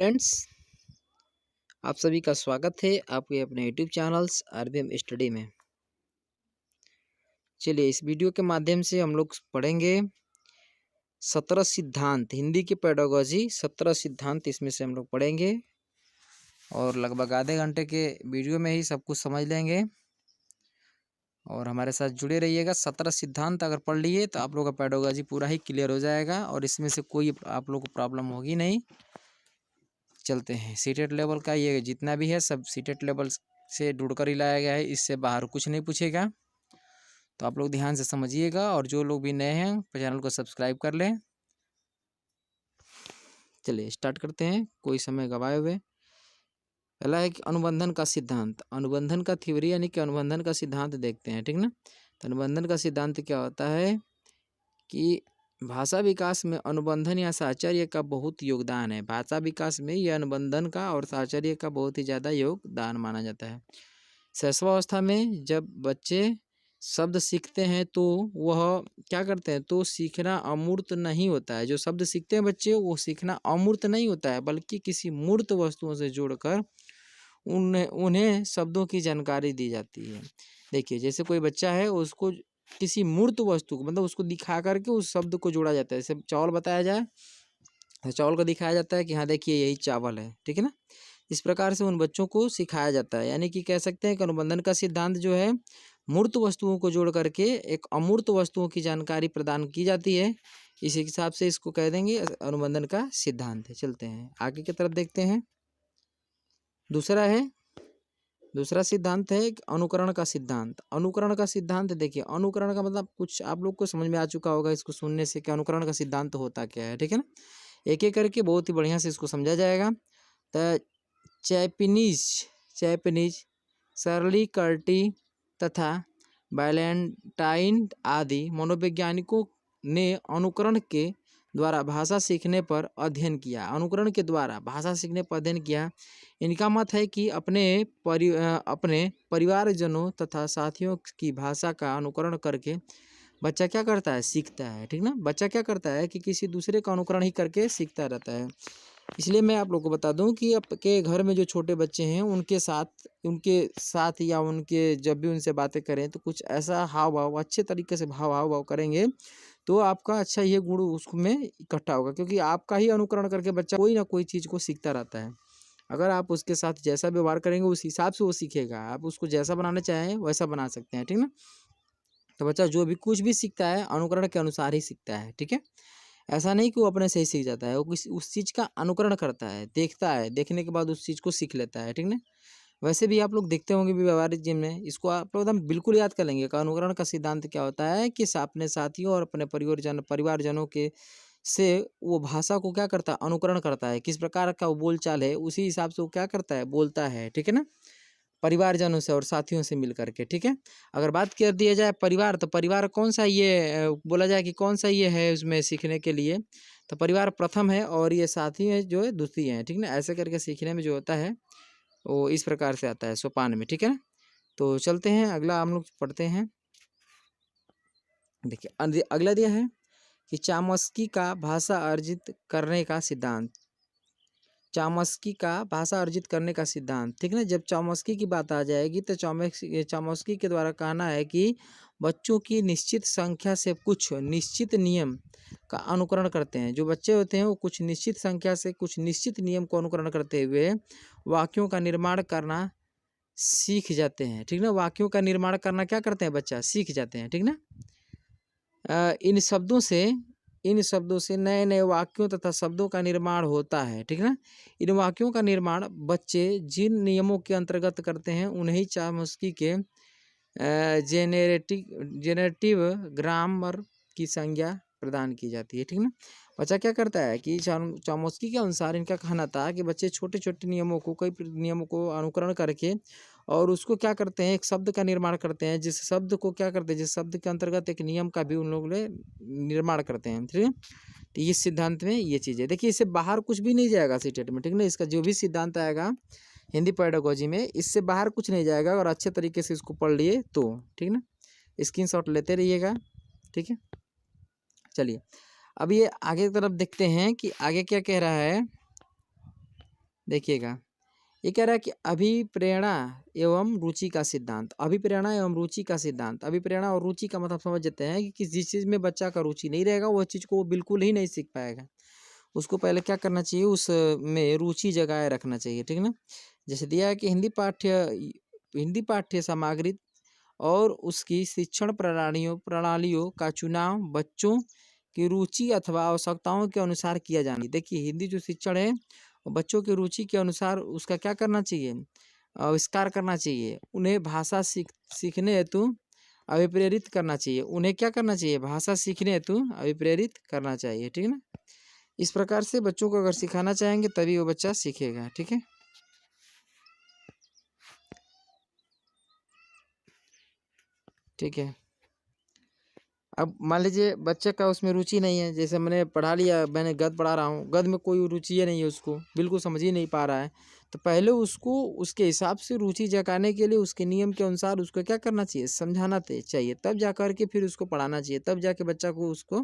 Friends, आप सभी का स्वागत है आपके अपने यूट्यूब चैनल्स आरबीएम स्टडी में। चलिए इस वीडियो के माध्यम से हम लोग पढ़ेंगे 17 सिद्धांत, हिंदी की पेडागोजी 17 सिद्धांत इसमें से हम लोग पढ़ेंगे और लगभग आधे घंटे के वीडियो में ही सब कुछ समझ लेंगे। और हमारे साथ जुड़े रहिएगा। 17 सिद्धांत अगर पढ़ लिए तो आप लोग का पेडागोजी पूरा ही क्लियर हो जाएगा और इसमें से कोई आप लोग को प्रॉब्लम होगी नहीं। चलते हैं। सीटेट लेवल का ये जितना भी है सब सीटेट लेवल से ढूंढकर ही लाया गया है, इससे बाहर कुछ नहीं पूछेगा। तो आप लोग ध्यान से समझिएगा और जो लोग भी नए हैं चैनल को सब्सक्राइब कर लें। चलिए स्टार्ट करते हैं कोई समय गवाए हुए। पहला है कि अनुबंधन का सिद्धांत। अनुबंधन का थ्योरी यानी कि अनुबंधन का सिद्धांत देखते हैं, ठीक ना। तो अनुबंधन का सिद्धांत क्या होता है कि भाषा विकास में अनुबंधन या साहचर्य का बहुत योगदान है। भाषा विकास में यह अनुबंधन का और साहचर्य का बहुत ही ज़्यादा योगदान माना जाता है। शैशवावस्था में जब बच्चे शब्द सीखते हैं तो वह क्या करते हैं, तो सीखना अमूर्त नहीं होता है। जो शब्द सीखते हैं बच्चे वो सीखना अमूर्त नहीं होता है, बल्कि किसी मूर्त वस्तुओं से जोड़कर उन्हें शब्दों की जानकारी दी जाती है। देखिए जैसे कोई बच्चा है उसको किसी मूर्त वस्तु को मतलब उसको दिखा करके उस शब्द को जोड़ा जाता है। जैसे चावल बताया जाए तो चावल को दिखाया जाता है कि हाँ देखिए यही चावल है, ठीक है ना। इस प्रकार से उन बच्चों को सिखाया जाता है। यानी कि कह सकते हैं कि अनुबंधन का सिद्धांत जो है मूर्त वस्तुओं को जोड़ करके एक अमूर्त वस्तुओं की जानकारी प्रदान की जाती है। इस हिसाब से इसको कह देंगे अनुबंधन का सिद्धांत है। चलते हैं आगे की तरफ देखते हैं। दूसरा सिद्धांत है अनुकरण का सिद्धांत। अनुकरण का सिद्धांत देखिए, अनुकरण का मतलब कुछ आप लोग को समझ में आ चुका होगा इसको सुनने से कि अनुकरण का सिद्धांत होता क्या है, ठीक है ना। एक एक करके बहुत ही बढ़िया से इसको समझा जाएगा। तो चैपनीज शर्ली कर्टी तथा बैलेंटाइन आदि मनोवैज्ञानिकों ने अनुकरण के द्वारा भाषा सीखने पर अध्ययन किया। अनुकरण के द्वारा भाषा सीखने पर अध्ययन किया। इनका मत है कि अपने परिवारजनों तथा साथियों की भाषा का अनुकरण करके बच्चा क्या करता है, सीखता है, ठीक ना। बच्चा क्या करता है कि किसी दूसरे का अनुकरण ही करके सीखता रहता है। इसलिए मैं आप लोग को बता दूं कि आपके घर में जो छोटे बच्चे हैं उनके साथ या उनके जब भी उनसे बातें करें तो कुछ ऐसा हाव भाव अच्छे तरीके से भाव करेंगे तो आपका अच्छा ये गुण उसमें इकट्ठा होगा, क्योंकि आपका ही अनुकरण करके बच्चा कोई ना कोई चीज़ को सीखता रहता है। अगर आप उसके साथ जैसा व्यवहार करेंगे उस हिसाब से वो सीखेगा। आप उसको जैसा बनाना चाहें वैसा बना सकते हैं, ठीक ना। तो बच्चा जो भी कुछ भी सीखता है अनुकरण के अनुसार ही सीखता है, ठीक है। ऐसा नहीं कि वो अपने से ही सीख जाता है, वो उस चीज़ का अनुकरण करता है, देखता है, देखने के बाद उस चीज़ को सीख लेता है, ठीक ना। वैसे भी आप लोग देखते होंगे भी व्यवहारिक जीवन में, इसको आप लोग एकदम बिल्कुल याद कर लेंगे कि अनुकरण का सिद्धांत क्या होता है कि अपने साथियों और अपने परिवारजनों के से वो भाषा को क्या करता है, अनुकरण करता है। किस प्रकार का वो बोलचाल है उसी हिसाब से वो क्या करता है, बोलता है, ठीक है ना। परिवारजनों से और साथियों से मिल करके, ठीक है। अगर बात कर दिया जाए परिवार, तो परिवार कौन सा ये बोला जाए कि कौन सा ये है उसमें सीखने के लिए, तो परिवार प्रथम है और ये साथी है जो है द्वितीय है, ठीक ना। ऐसे करके सीखने में जो होता है वो इस प्रकार से आता है सोपान में, ठीक है ना। तो चलते हैं अगला हम लोग पढ़ते हैं। देखिए अगला दिया है कि चामस्की का भाषा अर्जित करने का सिद्धांत। चामस्की का भाषा अर्जित करने का सिद्धांत, ठीक है। जब चामस्की की बात आ जाएगी तो चामस्की के द्वारा कहना है कि बच्चों की निश्चित संख्या से कुछ निश्चित नियम का अनुकरण करते हैं। जो बच्चे होते हैं वो कुछ निश्चित संख्या से कुछ निश्चित नियम को अनुकरण करते हुए वाक्यों का निर्माण करना सीख जाते हैं, ठीक ना। वाक्यों का निर्माण करना क्या करते हैं, बच्चा सीख जाते हैं, ठीक ना। इन शब्दों से नए नए वाक्यों तथा शब्दों का निर्माण होता है, ठीक ना। इन वाक्यों का निर्माण बच्चे जिन नियमों के अंतर्गत करते हैं उन्हें चामस्की के जेनेरेटिव ग्रामर की संज्ञा प्रदान की जाती है, ठीक ना। बच्चा क्या करता है कि चामस्की के अनुसार इनका कहना था कि बच्चे छोटे छोटे नियमों को कई नियमों को अनुकरण करके और उसको क्या करते हैं, एक शब्द का निर्माण करते हैं। जिस शब्द को क्या करते हैं, जिस शब्द के अंतर्गत एक नियम का भी उन लोग ने निर्माण करते हैं, ठीक है। तो इस सिद्धांत में ये चीज़ है। देखिए इससे बाहर कुछ भी नहीं जाएगा सीटेट में, ठीक ना। इसका जो भी सिद्धांत आएगा हिंदी पेडागोजी में इससे बाहर कुछ नहीं जाएगा और अच्छे तरीके से इसको पढ़ लिए तो, ठीक ना। स्क्रीनशॉट लेते रहिएगा, ठीक है। चलिए अब ये आगे की तरफ देखते हैं कि आगे क्या कह रहा है। देखिएगा, ये कह रहा है कि अभिप्रेरणा एवं रुचि का सिद्धांत। अभिप्रेरणा एवं रुचि का सिद्धांत। अभिप्रेरणा और रुचि का मतलब समझ जाते हैं कि जिस चीज़ में बच्चा का रुचि नहीं रहेगा वह चीज़ को वो बिल्कुल ही नहीं सीख पाएगा। उसको पहले क्या करना चाहिए, उस में रुचि जगाए रखना चाहिए, ठीक ना। जैसे दिया है कि हिंदी पाठ्य सामग्री और उसकी शिक्षण प्रणालियों का चुनाव बच्चों की रुचि अथवा आवश्यकताओं के अनुसार किया जाना। देखिए, हिंदी जो शिक्षण है वो बच्चों की रुचि के अनुसार उसका क्या करना चाहिए, आविष्कार करना चाहिए। उन्हें भाषा सीखने हेतु अभिप्रेरित करना चाहिए। उन्हें क्या करना चाहिए, भाषा सीखने हेतु अभिप्रेरित करना चाहिए, ठीक है ना। इस प्रकार से बच्चों को अगर सिखाना चाहेंगे तभी वो बच्चा सीखेगा, ठीक है। ठीक है, अब मान लीजिए बच्चे का उसमें रुचि नहीं है। जैसे मैंने पढ़ा लिया, मैंने गद्य पढ़ा रहा हूँ, गद्य में कोई रुचि ही नहीं है, उसको बिल्कुल समझ ही नहीं पा रहा है। तो पहले उसको उसके हिसाब से रुचि जगाने के लिए उसके नियम के अनुसार उसको क्या करना चाहिए, समझाना चाहिए, तब जा कर के फिर उसको पढ़ाना चाहिए, तब जाके बच्चा को उसको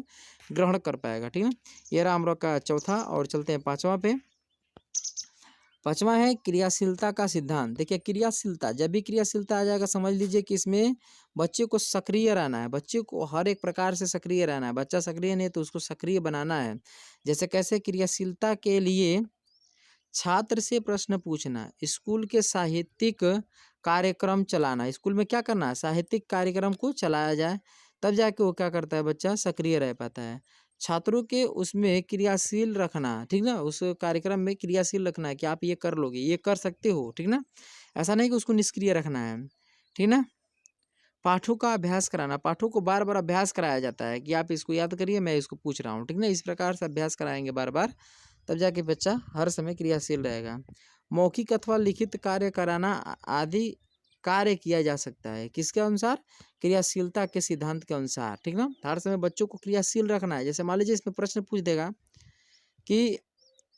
ग्रहण कर पाएगा, ठीक है। ये रहा हम लोग का चौथा। और चलते हैं पाँचवा पे। पांचवा है क्रियाशीलता का सिद्धांत। देखिए, क्रियाशीलता, जब भी क्रियाशीलता आ जाएगा समझ लीजिए कि इसमें बच्चे को सक्रिय रहना है। बच्चे को हर एक प्रकार से सक्रिय रहना है। बच्चा सक्रिय नहीं तो उसको सक्रिय बनाना है। जैसे कैसे, क्रियाशीलता के लिए छात्र से प्रश्न पूछना, स्कूल के साहित्यिक कार्यक्रम चलाना। स्कूल में क्या करना है, साहित्यिक कार्यक्रम को चलाया जाए, तब जाके वो क्या करता है, बच्चा सक्रिय रह पाता है। छात्रों के उसमें क्रियाशील रखना, ठीक ना, उस कार्यक्रम में क्रियाशील रखना है कि आप ये कर लोगे, ये कर सकते हो, ठीक ना। ऐसा नहीं कि उसको निष्क्रिय रखना है, ठीक ना। पाठों का अभ्यास कराना, पाठों को बार बार अभ्यास कराया जाता है कि आप इसको याद करिए, मैं इसको पूछ रहा हूँ, ठीक ना। इस प्रकार से अभ्यास कराएंगे बार बार, तब जाके बच्चा हर समय क्रियाशील रहेगा। मौखिक अथवा लिखित कार्य कराना आदि कार्य किया जा सकता है, किसके अनुसार, क्रियाशीलता के सिद्धांत के अनुसार, ठीक ना। हर समय बच्चों को क्रियाशील रखना है। जैसे मान लीजिए इसमें प्रश्न पूछ देगा कि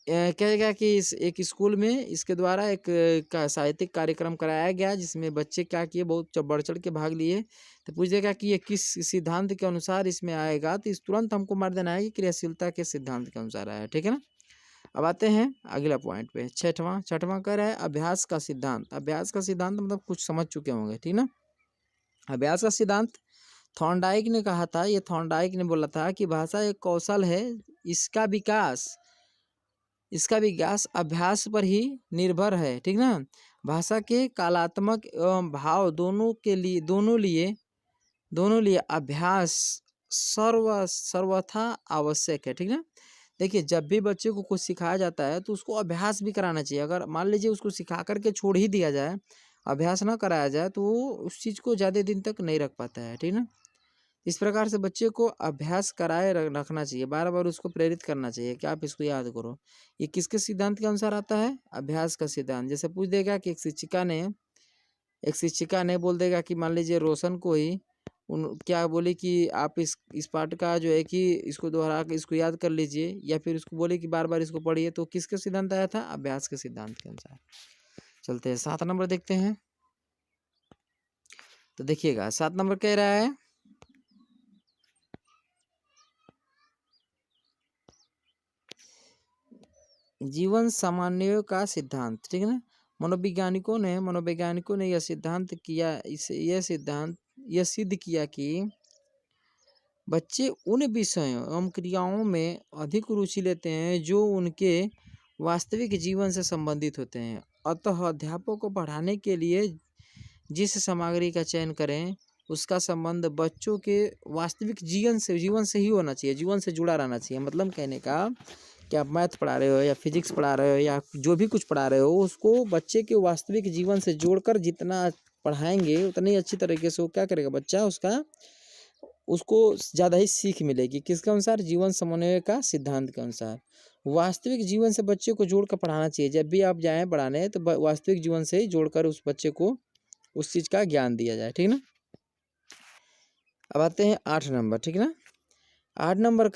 कहेगा कि इस एक स्कूल में इसके द्वारा एक का साहित्यिक कार्यक्रम कराया गया जिसमें बच्चे क्या किए, बहुत बढ़ चढ़ के भाग लिए। तो पूछ देगा कि ये किस सिद्धांत के अनुसार इसमें आएगा, तो इस तुरंत हमको मार देना है कि क्रियाशीलता के सिद्धांत के अनुसार आया, ठीक है ना। अब आते हैं अगला पॉइंट पे, छठवां कह रहा है अभ्यास का सिद्धांत। अभ्यास का सिद्धांत मतलब कुछ समझ चुके होंगे, ठीक ना। अभ्यास का सिद्धांत थॉर्नडाइक ने कहा था, ये थॉर्नडाइक ने बोला था कि भाषा एक कौशल है, इसका विकास अभ्यास पर ही निर्भर है, ठीक ना। भाषा के कलात्मक एवं भाव दोनों लिए अभ्यास सर्वथा आवश्यक है, ठीक ना। देखिए, जब भी बच्चे को कुछ सिखाया जाता है तो उसको अभ्यास भी कराना चाहिए। अगर मान लीजिए उसको सिखा करके छोड़ ही दिया जाए, अभ्यास ना कराया जाए, तो वो उस चीज़ को ज़्यादा दिन तक नहीं रख पाता है, ठीक ना। इस प्रकार से बच्चे को अभ्यास कराए रखना चाहिए, बार बार उसको प्रेरित करना चाहिए कि आप इसको याद करो। ये किसके सिद्धांत के अनुसार आता है, अभ्यास का सिद्धांत। जैसे पूछ देगा कि एक शिक्षिका ने बोल देगा कि मान लीजिए रोशन को ही उन क्या बोले कि आप इस पाठ का जो है कि इसको दोहरा के इसको याद कर लीजिए, या फिर उसको बोले कि बार बार इसको पढ़िए, तो किसके सिद्धांत आया था, अभ्यास के सिद्धांत के अनुसार। चलते हैं 7 नंबर देखते हैं। तो देखिएगा 7 नंबर कह रहा है जीवन सामान्यों का सिद्धांत, ठीक है ना। मनोवैज्ञानिकों ने यह सिद्धांत किया, यह सिद्ध किया कि बच्चे उन विषयों एवं क्रियाओं में अधिक रुचि लेते हैं जो उनके वास्तविक जीवन से संबंधित होते हैं। अतः अध्यापक को पढ़ाने के लिए जिस सामग्री का चयन करें उसका संबंध बच्चों के वास्तविक जीवन से ही होना चाहिए, जीवन से जुड़ा रहना चाहिए। मतलब कहने का कि आप मैथ पढ़ा रहे हो या फिजिक्स पढ़ा रहे हो या जो भी कुछ पढ़ा रहे हो, उसको बच्चे के वास्तविक जीवन से जोड़कर जितना पढ़ाएंगे उतनी अच्छी तरीके से वो क्या करेगा, बच्चा उसको ज़्यादा ही सीख मिलेगी। किसके अनुसार, जीवन समन्वय का सिद्धांत के अनुसार। वास्तविक जीवन से बच्चे को जोड़कर पढ़ाना चाहिए। जब भी आप जाएँ पढ़ाने तो वास्तविक जीवन से ही जोड़कर उस बच्चे को उस चीज़ का ज्ञान दिया जाए, ठीक ना। अब आते हैं 8 नंबर, ठीक ना। 8 नंबर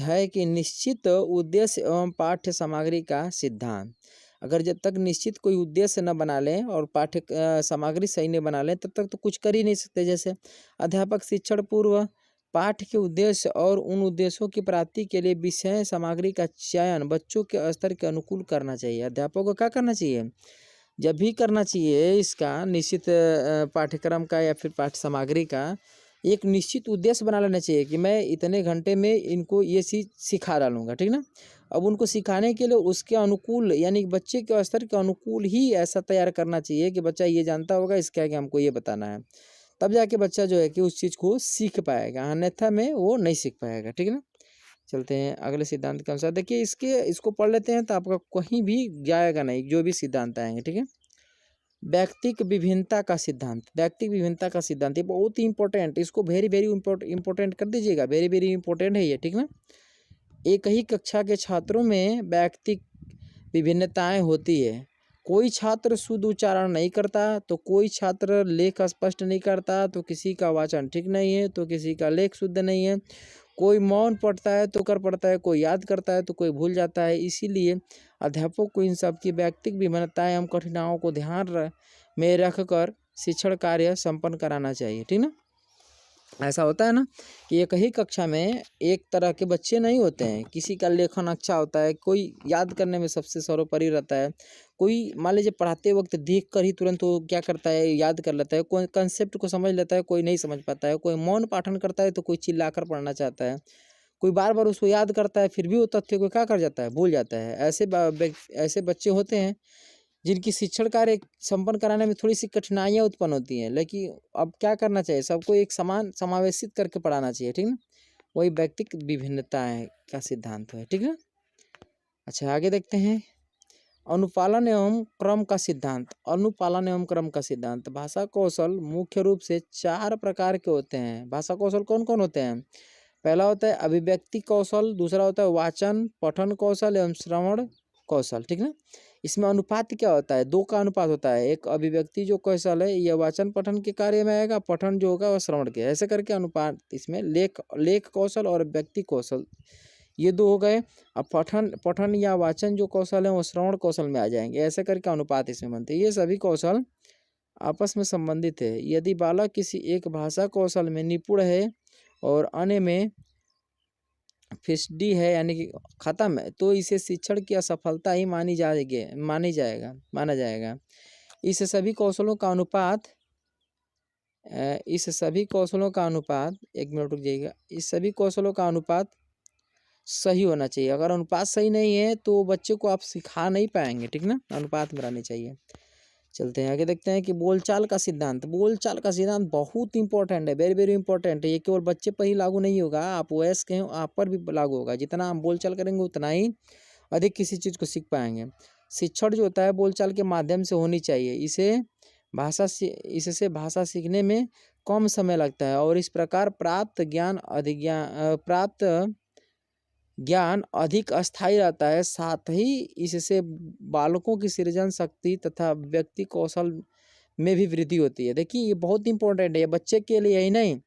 है कि निश्चित उद्देश्य एवं पाठ्य सामग्री का सिद्धांत। अगर जब तक निश्चित कोई उद्देश्य न बना लें और पाठ्य सामग्री सही नहीं बना लें तब तक तो कुछ कर ही नहीं सकते। जैसे अध्यापक शिक्षण पूर्व पाठ के उद्देश्य और उन उद्देश्यों की प्राप्ति के लिए विषय सामग्री का चयन बच्चों के स्तर के अनुकूल करना चाहिए। अध्यापक को क्या करना चाहिए, जब भी करना चाहिए इसका निश्चित पाठ्यक्रम का या फिर पाठ्य सामग्री का एक निश्चित उद्देश्य बना लेना चाहिए कि मैं इतने घंटे में इनको ये चीज़ सिखा डालूंगा, ठीक ना। अब उनको सिखाने के लिए उसके अनुकूल यानी बच्चे के स्तर के अनुकूल ही ऐसा तैयार करना चाहिए कि बच्चा ये जानता होगा इसके आगे हमको ये बताना है, तब जाके बच्चा जो है कि उस चीज़ को सीख पाएगा, अन्यथा में वो नहीं सीख पाएगा, ठीक है ना। चलते हैं अगले सिद्धांत के अनुसार। देखिए इसको पढ़ लेते हैं तो आपका कहीं भी जाएगा नहीं जो भी सिद्धांत आएंगे, ठीक है। व्यक्तिक विभिन्नता का सिद्धांत, व्यक्तिक विभिन्नता का सिद्धांत ये बहुत ही इंपॉर्टेंट, इसको वेरी वेरी इंपॉर्टेंट कर दीजिएगा, वेरी वेरी इंपॉर्टेंट है ये, ठीक ना। एक ही कक्षा के छात्रों में व्यक्तिक विभिन्नताएं होती है। कोई छात्र शुद्ध उच्चारण नहीं करता तो कोई छात्र लेख स्पष्ट नहीं करता, तो किसी का वाचन ठीक नहीं है तो किसी का लेख शुद्ध नहीं है, कोई मौन पढ़ता है तो कर पढ़ता है, कोई याद करता है तो कोई भूल जाता है। इसीलिए अध्यापक को इन सब की व्यक्तिक विभिन्नताएं एवं कठिनाइयों को ध्यान में रखकर शिक्षण कार्य संपन्न कराना चाहिए, ठीक ना। ऐसा होता है ना कि एक ही कक्षा में एक तरह के बच्चे नहीं होते हैं, किसी का लेखन अच्छा होता है, कोई याद करने में सबसे सर्वोपरि रहता है, कोई मान लीजिए पढ़ाते वक्त देख कर ही तुरंत वो क्या करता है याद कर लेता है, कोई कंसेप्ट को समझ लेता है, कोई नहीं समझ पाता है, कोई मौन पाठन करता है तो कोई चिल्लाकर पढ़ना चाहता है, कोई बार बार उसको याद करता है फिर भी वो तथ्य को क्या कर जाता है भूल जाता है। ऐसे बच्चे होते हैं जिनकी शिक्षण कार्य संपन्न कराने में थोड़ी सी कठिनाइयाँ उत्पन्न होती हैं, लेकिन अब क्या करना चाहिए, सबको एक समान समावेशित करके पढ़ाना चाहिए, ठीक ना। वही व्यक्तिक विभिन्नताएं का सिद्धांत है, ठीक ना। अच्छा आगे देखते हैं अनुपालन एवं क्रम का सिद्धांत। अनुपालन एवं क्रम का सिद्धांत, भाषा कौशल मुख्य रूप से 4 प्रकार के होते हैं। भाषा कौशल कौन कौन होते हैं, पहला होता है अभिव्यक्ति कौशल, दूसरा होता है वाचन पठन कौशल एवं श्रवण कौशल, ठीक ना। इसमें अनुपात क्या होता है, 2 का अनुपात होता है, एक अभिव्यक्ति जो कौशल है यह वाचन पठन के कार्य में आएगा, पठन जो होगा वह श्रवण के, ऐसे करके अनुपात इसमें लेख कौशल और व्यक्ति कौशल ये 2 हो गए। अब पठन या वाचन जो कौशल है वो श्रवण कौशल में आ जाएंगे, ऐसे करके अनुपात इसमें बनते हैं। ये सभी कौशल आपस में संबंधित है। यदि बालक किसी एक भाषा कौशल में निपुण है और अन्य में फिसडी है यानी कि खत्म है तो इसे शिक्षण की असफलता ही माना जाएगा। इस सभी कौशलों का अनुपात एक मिनट रुक जाइएगा, इस सभी कौशलों का अनुपात सही होना चाहिए। अगर अनुपात सही नहीं है तो बच्चे को आप सिखा नहीं पाएंगे, ठीक ना, अनुपात में रहनी चाहिए। चलते हैं आगे देखते हैं कि बोलचाल का सिद्धांत। बोलचाल का सिद्धांत बहुत इंपॉर्टेंट है, वेरी वेरी इंपॉर्टेंट है। ये केवल बच्चे पर ही लागू नहीं होगा, आप वयस्क हैं आप पर भी लागू होगा। जितना हम बोलचाल करेंगे उतना ही अधिक किसी चीज़ को सीख पाएंगे। शिक्षण जो होता है बोलचाल के माध्यम से होनी चाहिए, इससे भाषा सीखने में कम समय लगता है और इस प्रकार प्राप्त ज्ञान अधिक अस्थायी रहता है। साथ ही इससे बालकों की सृजन शक्ति तथा व्यक्ति कौशल में भी वृद्धि होती है। देखिए ये बहुत इंपॉर्टेंट है, ये बच्चे के लिए ही नहीं,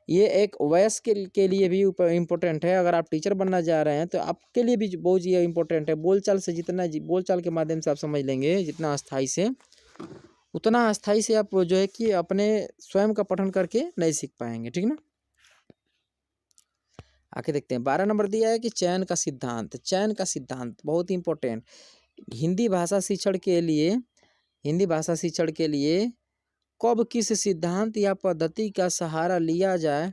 ये एक वयस्क के लिए भी इम्पोर्टेंट है। अगर आप टीचर बनना चाह रहे हैं तो आपके लिए भी बहुत ये इम्पोर्टेंट है। बोलचाल के माध्यम से आप समझ लेंगे जितना अस्थाई से, उतना अस्थाई से आप जो है कि अपने स्वयं का पठन करके नहीं सीख पाएंगे, ठीक ना। आगे देखते हैं 12 नंबर दिया है कि चयन का सिद्धांत बहुत इंपॉर्टेंट। हिंदी भाषा शिक्षण के लिए कब किस सिद्धांत या पद्धति का सहारा लिया जाए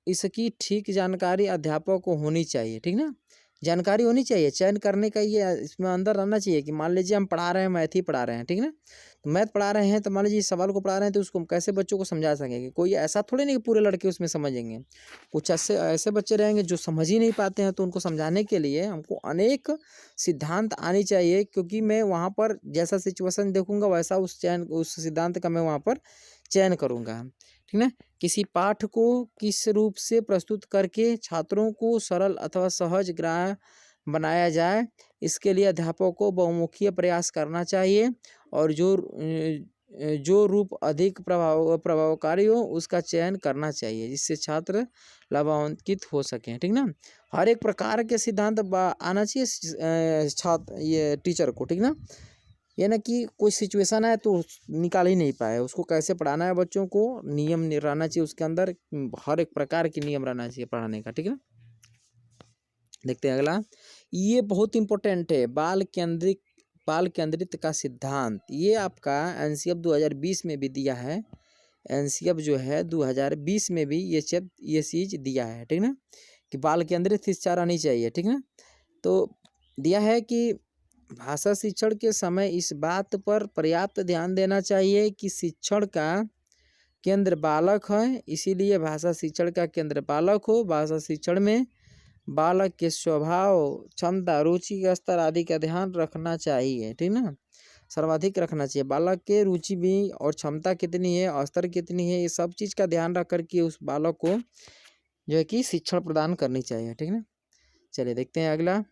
इसकी ठीक जानकारी अध्यापक को होनी चाहिए, ठीक ना। जानकारी होनी चाहिए, चयन करने का ये इसमें अंदर रहना चाहिए कि मान लीजिए हम पढ़ा रहे हैं, मैथ ही पढ़ा रहे हैं, ठीक ना। तो मैथ पढ़ा रहे हैं तो मान लीजिए इस सवाल को पढ़ा रहे हैं तो उसको हम कैसे बच्चों को समझा सकेंगे। कोई ऐसा थोड़ी नहीं कि पूरे लड़के उसमें समझेंगे, कुछ ऐसे बच्चे रहेंगे जो समझ ही नहीं पाते हैं, तो उनको समझाने के लिए हमको अनेक सिद्धांत आनी चाहिए, क्योंकि मैं वहाँ पर जैसा सिचुएशन देखूंगा वैसा उस सिद्धांत का मैं वहाँ पर चयन करूँगा, ठीक ना। किसी पाठ को किस रूप से प्रस्तुत करके छात्रों को सरल अथवा सहज ग्राह्य बनाया जाए, इसके लिए अध्यापक को बहुमुखी प्रयास करना चाहिए और जो रूप अधिक प्रभावकारी हो उसका चयन करना चाहिए, जिससे छात्र लाभान्वित हो सकें, ठीक ना। हर एक प्रकार के सिद्धांत आना चाहिए छात्र ये टीचर को, ठीक ना। ये ना कि कोई सिचुएशन है तो निकाल ही नहीं पाए, उसको कैसे पढ़ाना है बच्चों को, नियम रहना चाहिए उसके अंदर, हर एक प्रकार के नियम रहना चाहिए पढ़ाने का, ठीक है ना। देखते हैं अगला, ये बहुत इंपॉर्टेंट है, बाल केंद्रित का सिद्धांत। ये आपका एनसीएफ 2020 में भी दिया है, एनसीएफ जो है 2020 में भी ये चीज दिया है, ठीक ना, कि बाल केंद्रित शिक्षा रहनी चाहिए, ठीक ना। तो दिया है कि भाषा शिक्षण के समय इस बात पर पर्याप्त ध्यान देना चाहिए कि शिक्षण का केंद्र बालक है, इसीलिए भाषा शिक्षण का केंद्र बालक हो। भाषा शिक्षण में बालक के स्वभाव, क्षमता, रुचि का स्तर आदि का ध्यान रखना चाहिए, ठीक ना, सर्वाधिक रखना चाहिए। बालक के रुचि भी और क्षमता कितनी है और स्तर कितनी है, ये सब चीज़ का ध्यान रख करके उस बालक को जो है कि शिक्षण प्रदान करनी चाहिए, ठीक ना। चलिए देखते हैं अगला,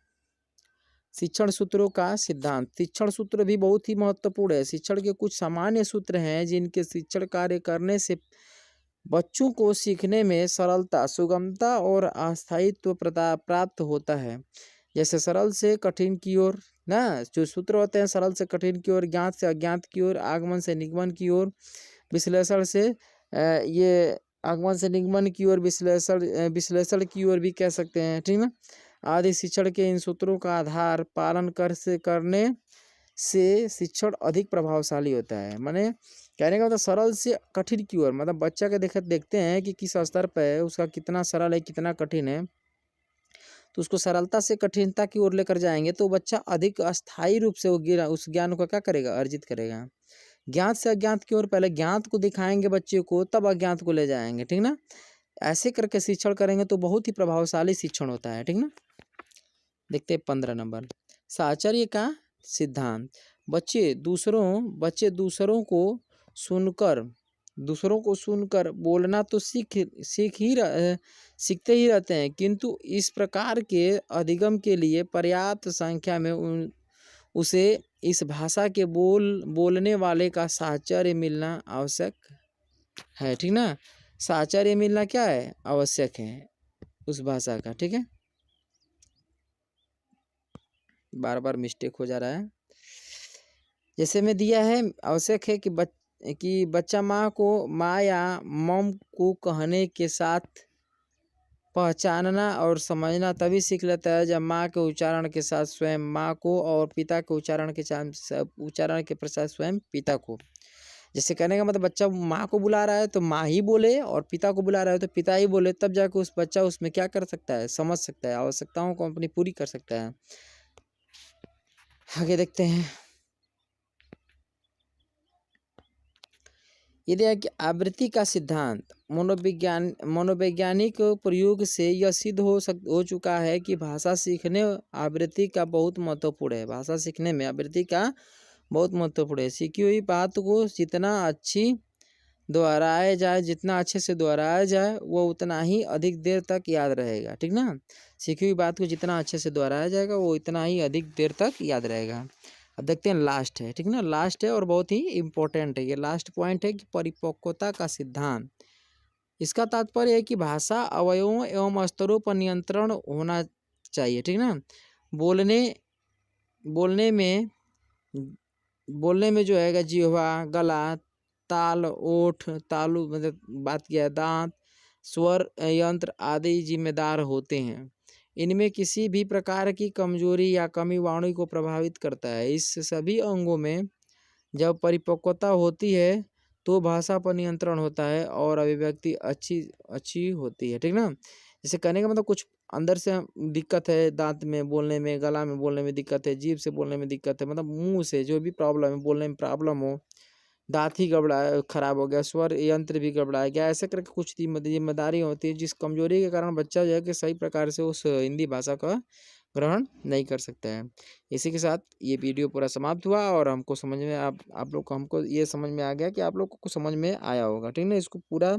शिक्षण सूत्रों का सिद्धांत। शिक्षण सूत्र भी बहुत ही महत्वपूर्ण है। शिक्षण के कुछ सामान्य सूत्र हैं जिनके शिक्षण कार्य करने से बच्चों को सीखने में सरलता, सुगमता और अस्थायित्व प्राप्त होता है। जैसे सरल से कठिन की ओर ना, जो सूत्र होते हैं, सरल से कठिन की ओर, ज्ञात से अज्ञात की ओर, आगमन से निगमन की ओर, विश्लेषण से ये आगमन से निगमन की ओर, विश्लेषण की ओर भी कह सकते हैं, ठीक ना, आदि शिक्षण के इन सूत्रों का आधार पालन करने से शिक्षण अधिक प्रभावशाली होता है। माने कहने का मतलब सरल से कठिन की ओर, मतलब बच्चा के देखते हैं कि किस स्तर पर है, उसका कितना सरल है कितना कठिन है, तो उसको सरलता से कठिनता की ओर लेकर जाएंगे तो बच्चा अधिक अस्थायी रूप से उस ज्ञान को क्या करेगा, अर्जित करेगा। ज्ञात से अज्ञात की ओर पहले ज्ञात को दिखाएंगे बच्चे को, तब अज्ञात को ले जाएंगे, ठीक ना। ऐसे करके शिक्षण करेंगे तो बहुत ही प्रभावशाली शिक्षण होता है, ठीक ना। देखते हैं 15 नंबर, साहचर्य का सिद्धांत। बच्चे दूसरों को सुनकर बोलना तो सीखते ही रहते हैं, किंतु इस प्रकार के अधिगम के लिए पर्याप्त संख्या में उसे इस भाषा के बोलने वाले का साहचर्य मिलना आवश्यक है, ठीक ना। साहचर्य मिलना क्या है, आवश्यक है उस भाषा का, ठीक है। बार बार मिस्टेक हो जा रहा है। जैसे में दिया है, आवश्यक है कि बच्चा माँ या मम को कहने के साथ पहचानना और समझना तभी सीख लेता है जब माँ के उच्चारण के साथ स्वयं माँ को और पिता के उच्चारण के पश्चात स्वयं पिता को। जैसे कहने का मतलब बच्चा माँ को बुला रहा है तो माँ ही बोले, और पिता को बुला रहा है तो पिता ही बोले, तब जाकर उस बच्चा उसमें क्या कर सकता है, समझ सकता है, आवश्यकताओं को अपनी पूरी कर सकता है। आगे देखते हैं, ये दिया कि आवृत्ति का सिद्धांत। मनोवैज्ञानिक प्रयोग से यह सिद्ध हो चुका है कि भाषा सीखने आवृत्ति का बहुत महत्वपूर्ण है। भाषा सीखने में आवृत्ति का बहुत महत्वपूर्ण है। सीखी हुई बात को जितना अच्छे से दोहराया जाए वो उतना ही अधिक देर तक याद रहेगा, ठीक ना। सीखी हुई बात को जितना अच्छे से दोहराया जाएगा वो इतना ही अधिक देर तक याद रहेगा। अब देखते हैं लास्ट है, ठीक ना, लास्ट है और बहुत ही इम्पोर्टेंट है। ये लास्ट पॉइंट है कि परिपक्वता का सिद्धांत। इसका तात्पर्य है कि भाषा अवयवों एवं स्तरों पर नियंत्रण होना चाहिए, ठीक ना। बोलने में जो है जिह्वा, गला, ताल, ओठ, तालु मतलब बात किया, दांत, स्वर यंत्र आदि जिम्मेदार होते हैं। इनमें किसी भी प्रकार की कमजोरी या कमी वाणी को प्रभावित करता है। इस सभी अंगों में जब परिपक्वता होती है तो भाषा पर नियंत्रण होता है और अभिव्यक्ति अच्छी होती है, ठीक ना। जैसे कहने का मतलब कुछ अंदर से दिक्कत है, दांत में बोलने में, गला में बोलने में दिक्कत है, जीभ से बोलने में दिक्कत है, मतलब मुंह से जो भी प्रॉब्लम है, बोलने में प्रॉब्लम हो, दांत ही खराब हो गया, स्वर यंत्र भी गड़बड़ा गया, ऐसे करके कुछ जिम्मेदारी होती है जिस कमजोरी के कारण बच्चा जो है कि सही प्रकार से उस हिंदी भाषा का ग्रहण नहीं कर सकता है। इसी के साथ ये वीडियो पूरा समाप्त हुआ और हमको समझ में आप लोग को हमको ये समझ में आ गया कि आप लोग को समझ में आया होगा, ठीक ना। इसको पूरा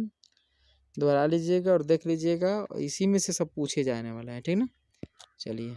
दोहरा लीजिएगा और देख लीजिएगा, इसी में से सब पूछे जाने वाला है, ठीक ना। चलिए।